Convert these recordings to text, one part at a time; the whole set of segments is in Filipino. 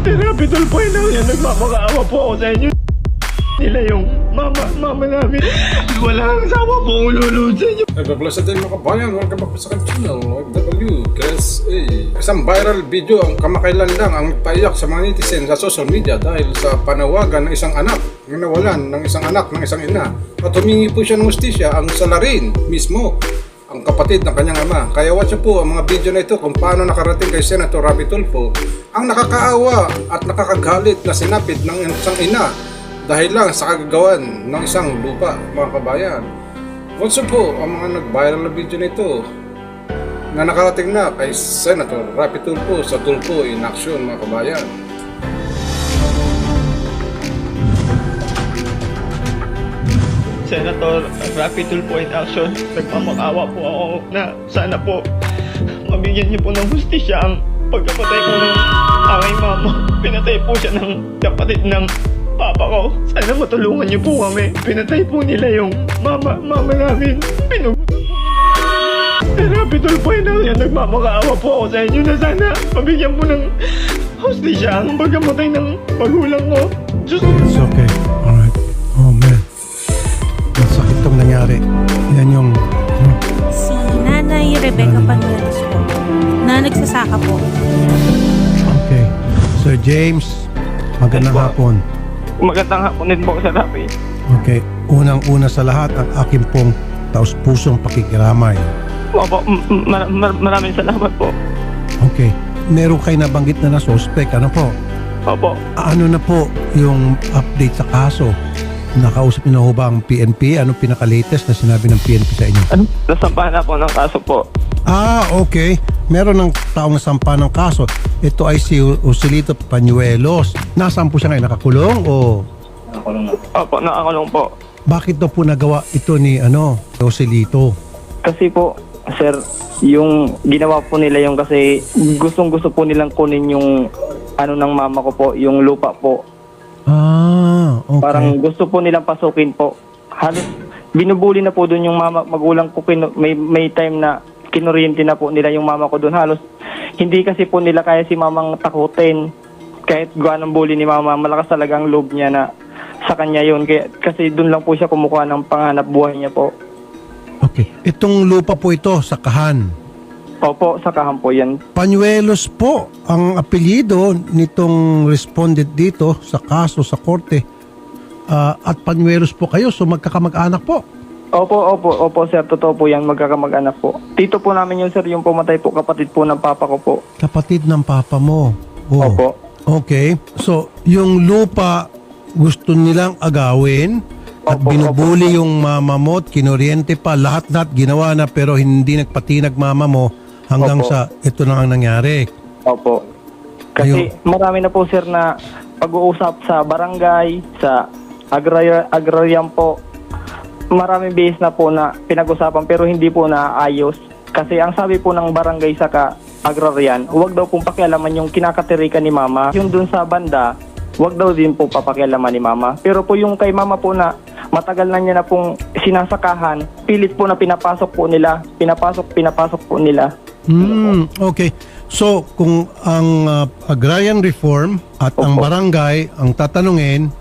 Therapy Tulfo yan, nagmamakaawa po ako sa inyo. Nila yung mama namin. Walang asawa po akong lulod sa inyo. Nagbablasa din mga kabayan, welcome back sa aking channel, OFW, KSA. Isang viral video ang kamakailan lang ang nagpaiyak sa mga netizen sa social media dahil sa panawagan ng isang anak na nawalan ng isang anak ng isang ina. At humingi po siya ng hustisya ang salarin mismo, ang kapatid ng kanyang ama. Kaya watch po ang mga video na ito kung paano nakarating kay Senator Rapi Tulfo ang nakakaawa at nakakagalit na sinapit ng isang ina dahil lang sa kagagawan ng isang lupa, mga kabayan. Watch po ang mga nag-viral na video nito na nakarating na kay Senator Rapi Tulfo sa Tulfo in Action, mga kabayan. Senator Rapi Tulfo in Action, nagmamakaawa po ako na sana po mabigyan niyo po ng hustisya ang pagkapatay ko ng aking mama. Pinatay po siya ng kapatid ng papa ko. Sana matulungan niyo po kami. Pinatay po nila yung mama namin. Pinugutan po. Rapi Tulfo in Action, nagmamakaawa po ako sa inyo na sana mabigyan po ng hustisya ang pagkamatay ng magulang ko. Just... It's okay. Alright. Oh man. Masakit itong nangyari. Yan yung... Si Nanay Rebecca Panuelos po, na nagsasaka po. Okay. Sir James, magandang hapon. Magandang hapon din po sa Rapi. Okay. Unang-una sa lahat, ang aking pong taus-pusong pakikiramay. Opo, maraming salamat po. Okay. Meron kayo nabanggit na suspect. Ano po? Opo. Ano na po yung update sa kaso? Nakausap niyo na ho ba ang PNP? Anong pinaka-latest na sinabi ng PNP sa inyo? Ano? Nasampahan na po ng kaso po. Okay. Meron ng taong nasampa ng kaso. Ito ay si Joselito Panuelos. Nasaan po siya ngayon? Nakakulong o... Opo, nakakulong po. Bakit daw po nagawa ito ni Joselito? Kasi po, sir, yung ginawa po nila yung kasi gustong-gusto po nilang kunin yung ano ng mama ko po, yung lupa po. Okay. Parang gusto po nilang pasukin po. Halos binubuli na po doon yung magulang ko. May time na kinuryente na po nila yung mama ko doon. Halos hindi kasi po nila kaya si mamang takutin. Kahit gaano bully ni mama, malakas talaga ang loob niya na sa kanya yun. Kasi doon lang po siya kumukuha ng panghanap buhay niya po. Okay. Itong lupa po ito sa Kahan. Opo, sa Kahan po yan. Panuelos po ang apelyido nitong respondent dito sa kaso sa korte. At Panuelos po kayo, so magkakamag-anak po. Opo, sir. Totoo po yan, magkakamag-anak po. Tito po namin yun, sir, yung pumatay po, kapatid po ng papa ko po. Kapatid ng papa mo. Oh. Opo. Okay. So, yung lupa gusto nilang agawin at Opo, binubuli yung mama mo at kinuryente pa. Lahat-lahat ginawa na pero hindi nagpatinag mama mo hanggang Opo. sa ito na ang nangyari. Opo. Kasi marami na po, sir, na pag-uusap sa barangay, sa agrarian po. Maraming bihis na po na pinag-usapan pero hindi po naayos. Kasi ang sabi po ng barangay sa agrarian, huwag daw pong pakialaman yung kinakatirikan ni mama. Yung dun sa banda, huwag daw din po papakialaman ni mama. Pero po yung kay mama po na matagal na niya na pong sinasakahan, pilit po na pinapasok po nila. Pinapasok po nila. Okay. So, kung ang agrarian reform at ang Opo. barangay ang tatanungin,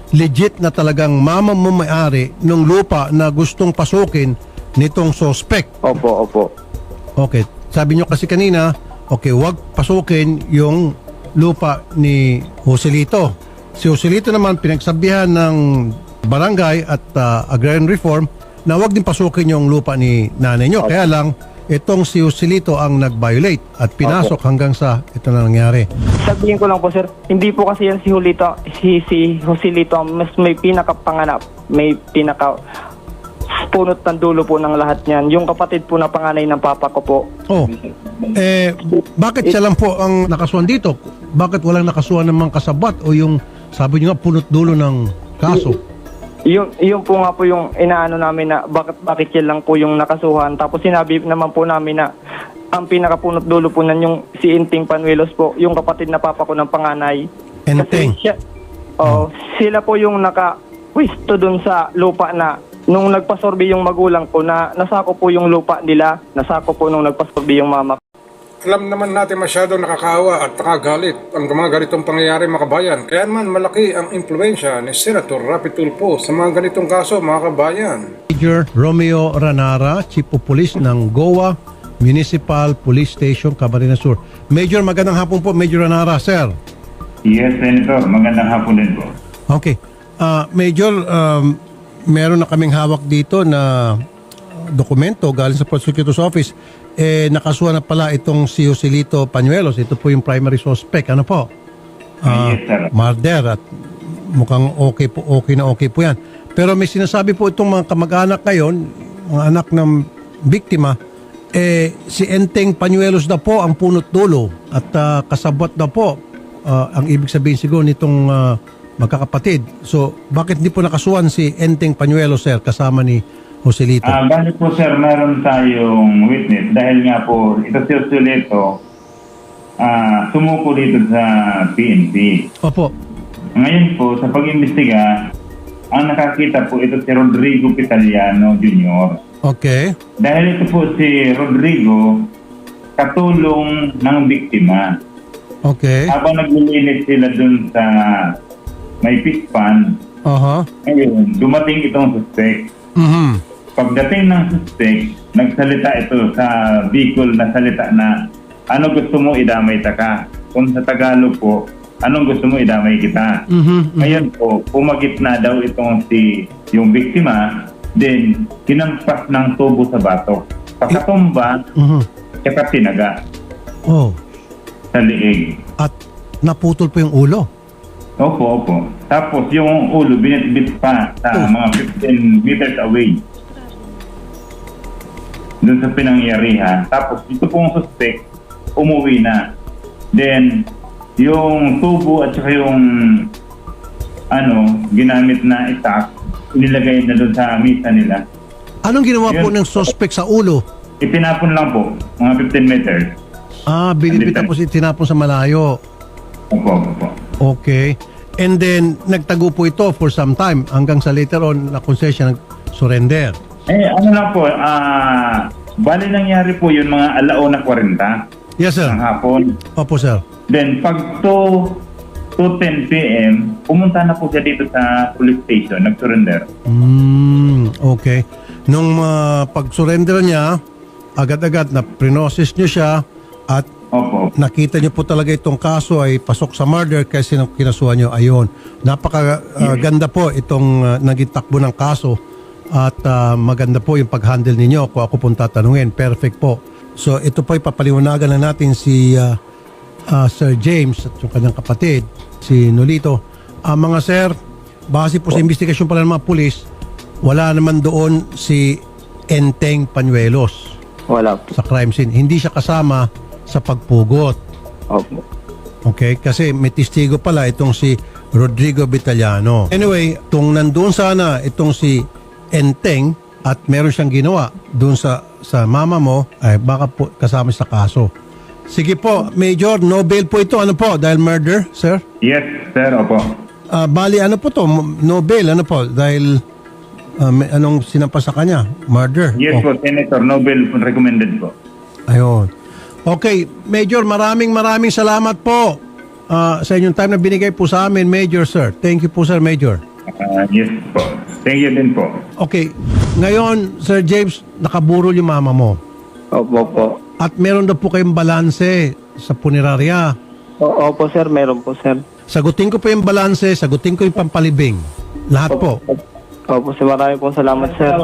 legit na talagang mama mo may-ari ng lupa na gustong pasukin nitong suspect. Opo. Okay. Sabi nyo kasi kanina, okay, wag pasukin yung lupa ni Joselito. Si Joselito naman pinagsabihan ng barangay at agrarian reform na wag din pasukin yung lupa ni nanay nyo. Kaya lang, itong si Joselito ang nag-violate at pinasok hanggang sa ito na nangyari. Sabihin ko lang po, sir, hindi po kasi yan si Joselito, mas may pinakapanganap, may pinaka punot ng dulo po ng lahat niyan. Yung kapatid po na panganay ng papa ko po. Bakit siya lang po ang nakasuhan dito? Bakit walang nakasuhan ng mga kasabat o yung sabi niyo nga punot dulo ng kaso? Yung po nga po yung inaano namin na bakit yan lang po yung nakasuhan. Tapos sinabi naman po namin na ang pinakapunot dulo po nan yung si Inting Panuelos po, yung kapatid na papa ko ng panganay. Enting. Sila po yung naka-wisto dun sa lupa na nung nagpasorbe yung magulang ko na nasako po yung lupa nila, nasako po nung nagpasorbe yung mama. Alam naman natin masyadong nakakaawa at nakagalit ang mga ganitong pangyayari mga kabayan. Kaya naman malaki ang impluensya ni Senator Rapi Tulfo sa mga ganitong kaso mga kabayan. Major Romeo Ranara, Chief of Police ng Goa Municipal Police Station, Camarines Sur. Major, magandang hapon po, Major Ranara, sir. Yes, Senator. Magandang hapon din po. Okay. Major, meron na kaming hawak dito na dokumento galing sa Prosecutor's Office. Nakasuhan na pala itong si Joselito Pañuelos. Ito po yung primary suspect. Ano po? Yes, sir. Murder. At mukhang okay po yan. Pero may sinasabi po itong mga kamag-anak ngayon, mga anak ng biktima, si Enteng Pañuelos na po ang punot dulo at kasabwat na po ang ibig sabihin siguro nitong magkakapatid. So, bakit hindi po nakasuhan si Enteng Pañuelos, sir, kasama ni Joselito? Bali po, sir, meron tayong witness dahil nga po ito si Joselito sumuko dito sa PNP. Opo. Ngayon po, sa pag-imbestiga, ang nakakita po ito si Rodrigo Pitaliano Jr. Okay. Dahil ito po si Rodrigo, katulong ng biktima. Okay. Habang naglilinis sila dun sa may fish pond, Aha. ngayon, dumating itong suspect. Mhm. Pagdating ng suspect, nagsalita ito sa Bicol na salita na, ano gusto mo idamay ta ka? Kung sa Tagalog po, anong gusto mo idamay kita? Mhm. Ngayon po, pumagit na daw itong yung biktima, then kinampas ng tubo sa batok. Pagkatumba, Mhm. tsaka tinaga Oh. sa liig. At naputol po yung ulo. Opo. Tapos yung ulo binitbit pa sa mga 15 meters away. Doon sa pinangyarihan. Tapos ito pong suspect, umuwi na. Then, yung tubo at saka yung ginamit na itak, inilagay na doon sa misa nila. Anong ginawa po Yun. ng suspect sa ulo? Itinapon lang po, mga 15 meters. Binibit tapos itinapon sa malayo. Opo. Okay. And then, nagtago po ito for some time hanggang sa later on na kung siya nag-surrender. Ano lang po, bali nangyari po yun mga 1:40 Yes, sir. ng hapon. Opo, sir. Then, pag 2:10 p.m., pumunta na po siya dito sa police station, nag-surrender. Okay. Nung pag-surrender niya, agad-agad na prinosis niyo siya at Opo. nakita niyo po talaga itong kaso ay pasok sa murder kasi kinasuhan niyo. Ayun. Napaka-ganda po itong naging takbo ng kaso at maganda po yung pag-handle ninyo kung ako pong tatanungin. Perfect po. So ito po ipapaliwanagan na natin si Sir James at yung kanyang kapatid, si Nolito. Mga sir, base po sa investigasyon pala ng mga pulis, wala naman doon si Enteng Pañuelos Wala po. sa crime scene. Hindi siya kasama sa pagpugot. Opo. Okay? Kasi may testigo pala itong si Rodrigo Vitaliano. Anyway, itong nandun sana itong si Enteng at meron siyang ginawa doon sa mama mo, ay baka po kasama sa kaso. Sige po, Major, no bail po ito. Ano po? Dahil murder, sir? Yes, sir, opo. Bali, ano po to? No bail, ano po? Dahil anong sinampas sa kanya? Murder. Yes po, Senator, Nobel recommended po. Ayun. Okay, Major, maraming salamat po sa inyong time na binigay po sa amin, Major, sir. Thank you po, sir, Major. Yes po. Thank you din po. Okay, ngayon, Sir James, nakaburol yung mama mo. Opo po. At meron daw po kayong balanse sa punerarya. Opo sir, meron po sir. Sagutin ko po yung balanse, sagutin ko yung pampalibing. Lahat po. Opo sir, marami pong salamat sir.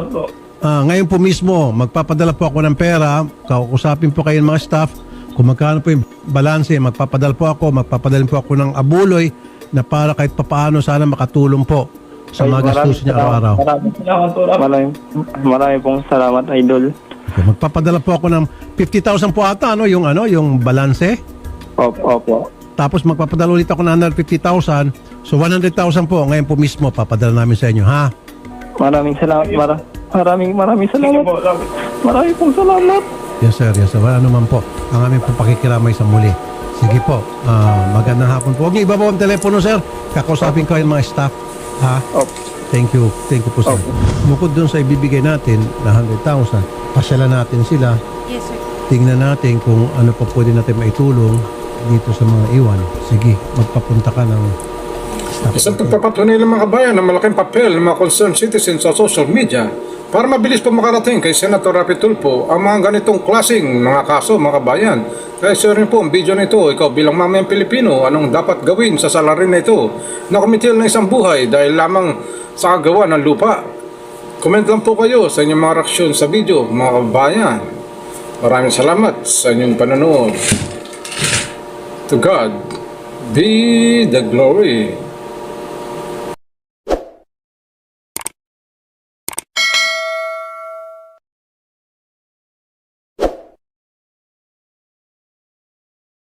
Ngayon po mismo, magpapadala po ako ng pera. Kakusapin po kayo ng mga staff. Kung magkano po yung balanse, magpapadala po ako ng abuloy na para kahit papaano sana makatulong po sa mga gastusin niya araw-araw. Marami pong salamat, idol. Okay, magpapadala po ako ng 50,000 po ata, yung balanse. Opo. Tapos magpapadala ulit ako ng 150,000. So 100,000 po ngayon po mismo papadala namin sa inyo, ha? Maraming salamat. Maraming salamat. Maraming pong salamat. Yes sir. Wala naman po. Ang aming pong pakikiramay sa muli. Sige po. Magandang hapon po. Huwag niyo ibabaw ang telepono, sir. Kakausapin ko yung mga staff. Ha? Opo. Thank you po, sir. Bukod dun sa ibibigay natin na 100,000, pasyalan natin sila. Yes, sir. tingnan natin kung ano pa pwede natin maitulong dito sa mga iwan. Sige, magpapunta ka ng staff. Isang pagpapatunay ng mga bayan ng malaking papel ng mga concerned citizens sa social media para mabilis pa makarating kay Senator Rapi Tulfo ang mga ganitong klaseng mga kaso, mga bayan. Kaya sir rin po ang video na ito, ikaw bilang mamayang Pilipino, anong dapat gawin sa salarin na ito na kumitil ng isang buhay dahil lamang sa kagawa ng lupa? Comment lang po kayo sa inyong mga reaksyon sa video, mga kabayan. Maraming salamat sa inyong panonood. To God be the glory.